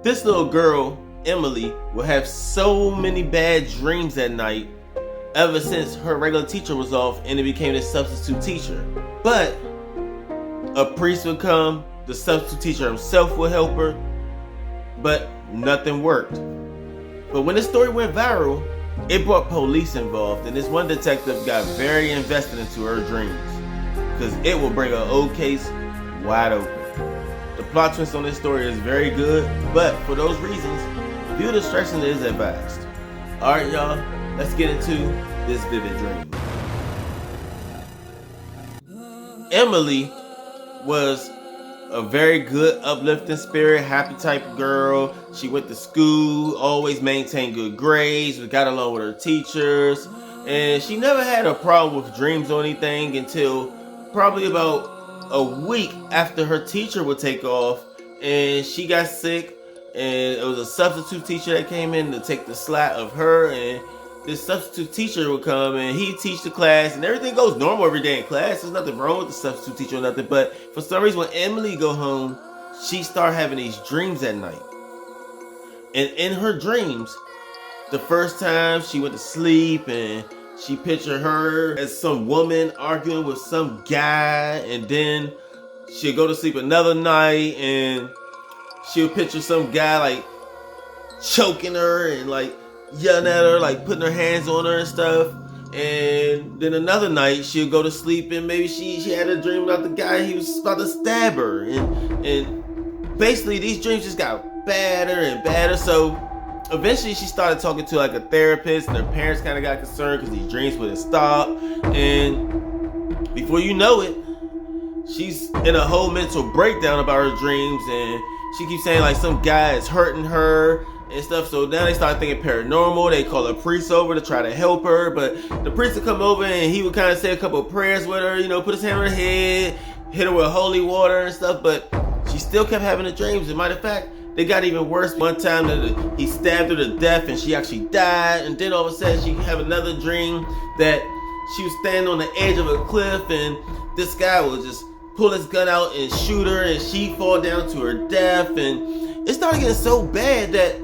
This little girl, Emily, will have so many bad dreams at night ever since her regular teacher was off and it became this substitute teacher. But a priest would come, the substitute teacher himself would help her, but nothing worked. But when this story went viral, it brought police involved, and this one detective got very invested into her dreams because it will bring an old case wide open. The plot twist on this story is very good, but for those reasons, viewer discretion is advised. Alright y'all, let's get into this vivid dream. Emily was a very good, uplifting spirit, happy type of girl. She went to school, always maintained good grades, got along with her teachers, and she never had a problem with dreams or anything until probably about a week after her teacher would take off and she got sick, and it was a substitute teacher that came in to take the slack of her, and this substitute teacher would come and he'd teach the class and everything goes normal every day in class. There's nothing wrong with the substitute teacher or nothing, but for some reason when Emily go home, she started having these dreams at night. And in her dreams, the first time she went to sleep and she pictured her as some woman arguing with some guy, and then she'll go to sleep another night and she'll picture some guy like choking her and like yelling at her, like putting her hands on her and stuff. And then another night she'll go to sleep and maybe she had a dream about the guy, he was about to stab her, and basically these dreams just got badder and badder. So eventually she started talking to like a therapist, and her parents kind of got concerned because these dreams wouldn't stop, and before you know it, she's in a whole mental breakdown about her dreams, and she keeps saying like some guy is hurting her and stuff. So now they start thinking paranormal. They call a priest over to try to help her, but the priest would come over and he would kind of say a couple of prayers with her, you know, put his hand on her head, hit her with holy water and stuff, but she still kept having the dreams. As a matter of fact, they got even worse. One time that he stabbed her to death and she actually died, and then all of a sudden she have another dream that she was standing on the edge of a cliff and this guy would just pull his gun out and shoot her and she fall down to her death. And it started getting so bad that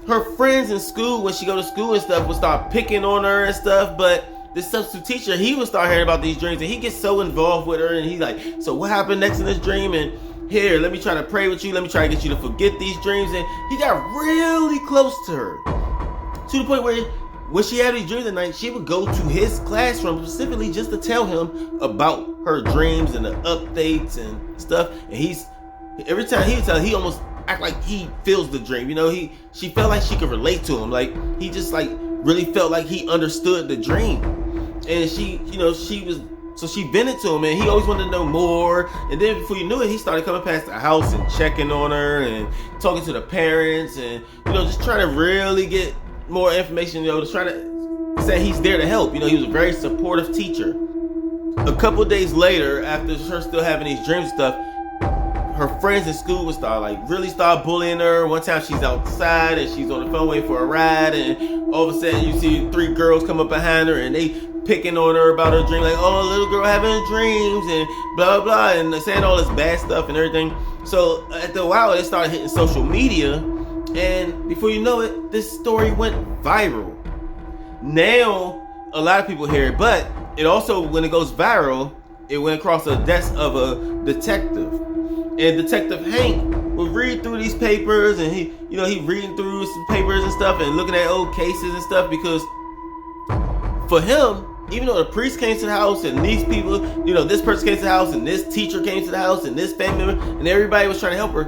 her friends in school, when she go to school and stuff, would start picking on her and stuff. But this substitute teacher, he would start hearing about these dreams and he gets so involved with her, and he's like, so what happened next in this dream? And here, let me try to pray with you, let me try to get you to forget these dreams. And he got really close to her, to the point where when she had these dreams at night, she would go to his classroom specifically just to tell him about her dreams and the updates and stuff. And every time he would tell her, he almost act like he feels the dream. You know, she felt like she could relate to him. Like he just like really felt like he understood the dream. And she vented to him, and he always wanted to know more. And then before you knew it, he started coming past the house and checking on her and talking to the parents, and you know, just trying to really get more information, you know, just trying to say he's there to help. You know, he was a very supportive teacher. A couple days later, after her still having these dreams and stuff, her friends in school would really start bullying her. One time she's outside and she's on the phone waiting for a ride, and all of a sudden you see 3 girls come up behind her and they picking on her about her dream, like, oh, little girl having dreams and blah blah, and saying all this bad stuff and everything. So after a while, it started hitting social media, and before you know it, this story went viral. Now a lot of people hear it, but it also, when it goes viral, it went across the desk of a detective, and Detective Hank would read through these papers, and he reading through some papers and stuff and looking at old cases and stuff, because for him, even though the priest came to the house and these people, you know, this person came to the house and this teacher came to the house and this family member and everybody was trying to help her,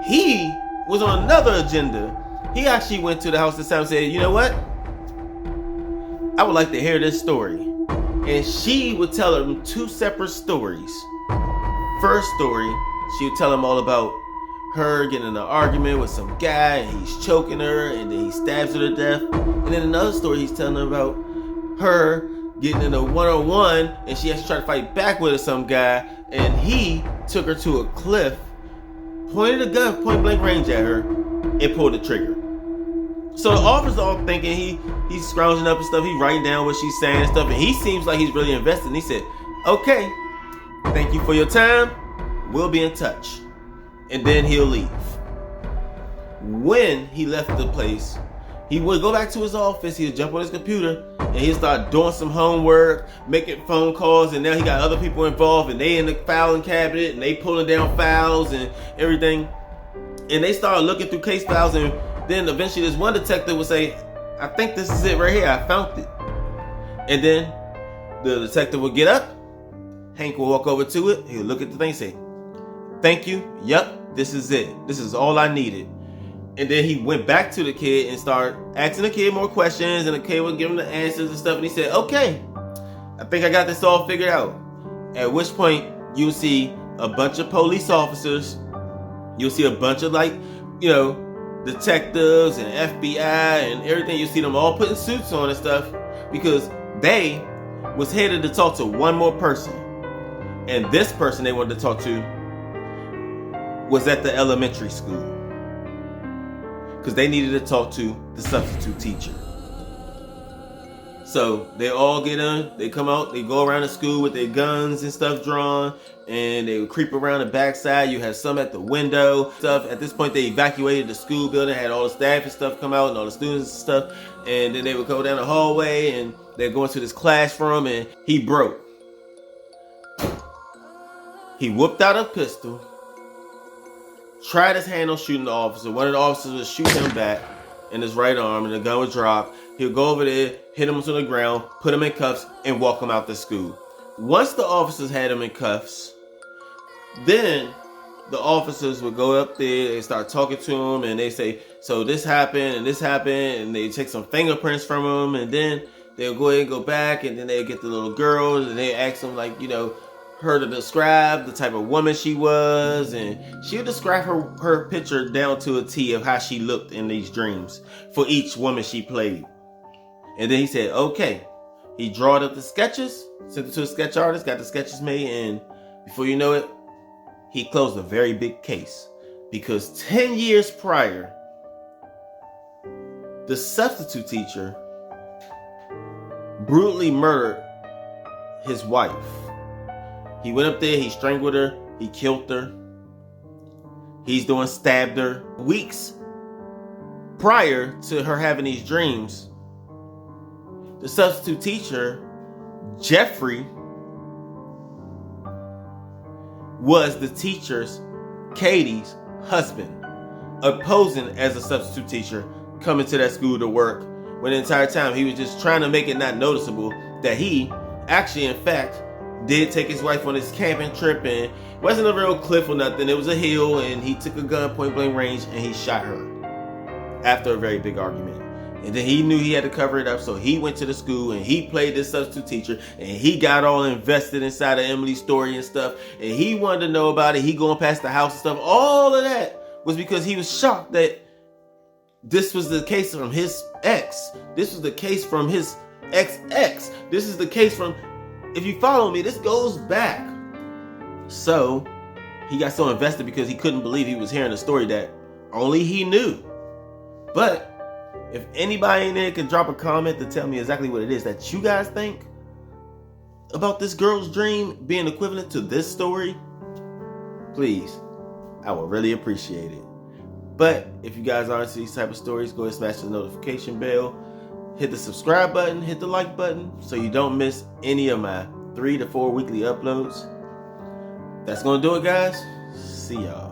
he was on another agenda. He actually went to the house this time and said, you know what? I would like to hear this story. And she would tell him 2 separate stories. First story, she would tell him all about her getting in an argument with some guy and he's choking her and then he stabs her to death. And then another story, he's telling her about her getting in a one-on-one and she has to try to fight back with some guy, and he took her to a cliff, pointed a gun point blank range at her, and pulled the trigger. So the officer's all thinking, he's scrounging up and stuff, he's writing down what she's saying and stuff, and he seems like he's really invested. And he said, okay, thank you for your time, we'll be in touch. And then he'll leave. when he left the place, he would go back to his office, he'd jump on his computer, and he'd start doing some homework, making phone calls, and now he got other people involved, and they in the filing cabinet, and they pulling down files and everything. And they started looking through case files, and then eventually this one detective would say, I think this is it right here, I found it. And then the detective would get up, Hank would walk over to it, he would look at the thing and say, thank you, yep, this is it. This is all I needed. And then he went back to the kid and started asking the kid more questions, and the kid would give him the answers and stuff, and he said, okay, I think I got this all figured out. At which point, you'll see a bunch of police officers, you'll see a bunch of detectives and FBI and everything. You'll see them all putting suits on and stuff because they was headed to talk to one more person. And this person they wanted to talk to was at the elementary school, because they needed to talk to the substitute teacher. So they all get in, they come out, they go around the school with their guns and stuff drawn, and they would creep around the backside. You have some at the window, stuff. At this point, they evacuated the school building, had all the staff and stuff come out and all the students and stuff, and then they would go down the hallway and they'd go into this classroom, and he broke. He whipped out a pistol, tried his hand on shooting the officer. One of the officers would shoot him back in his right arm, and the gun would drop. He'll go over there, hit him to the ground, put him in cuffs, and walk him out the school. Once the officers had him in cuffs, then the officers would go up there and start talking to him, and they say, so this happened, and they take some fingerprints from him, and then they'll go ahead and go back, and then they'll get the little girls, and they ask them, her to describe the type of woman she was, and she would describe her picture down to a T of how she looked in these dreams for each woman she played. And then he said, okay. He drawed up the sketches, sent it to a sketch artist, got the sketches made, and before you know it, he closed a very big case. Because 10 years prior, the substitute teacher brutally murdered his wife. He went up there, he strangled her, he killed her. Stabbed her. Weeks prior to her having these dreams, the substitute teacher, Jeffrey, was the teacher's, Katie's, husband, opposing as a substitute teacher, coming to that school to work, when the entire time he was just trying to make it not noticeable that he actually, in fact, did take his wife on this camping trip, and it wasn't a real cliff or nothing. It was a hill, and he took a gun point blank range and he shot her after a very big argument. And then he knew he had to cover it up, so he went to the school and he played this substitute teacher, and he got all invested inside of Emily's story and stuff, and he wanted to know about it. He going past the house and stuff. All of that was because he was shocked that this was the case from his ex. This was the case from his ex-ex. This is the case from, if you follow me, this goes back. So he got so invested because he couldn't believe he was hearing a story that only he knew. But if anybody in there can drop a comment to tell me exactly what it is that you guys think about this girl's dream being equivalent to this story, please, I would really appreciate it. But if you guys are into these type of stories, go ahead and smash the notification bell, hit the subscribe button, hit the like button, so you don't miss any of my 3 to 4 weekly uploads. That's gonna do it, guys. See y'all.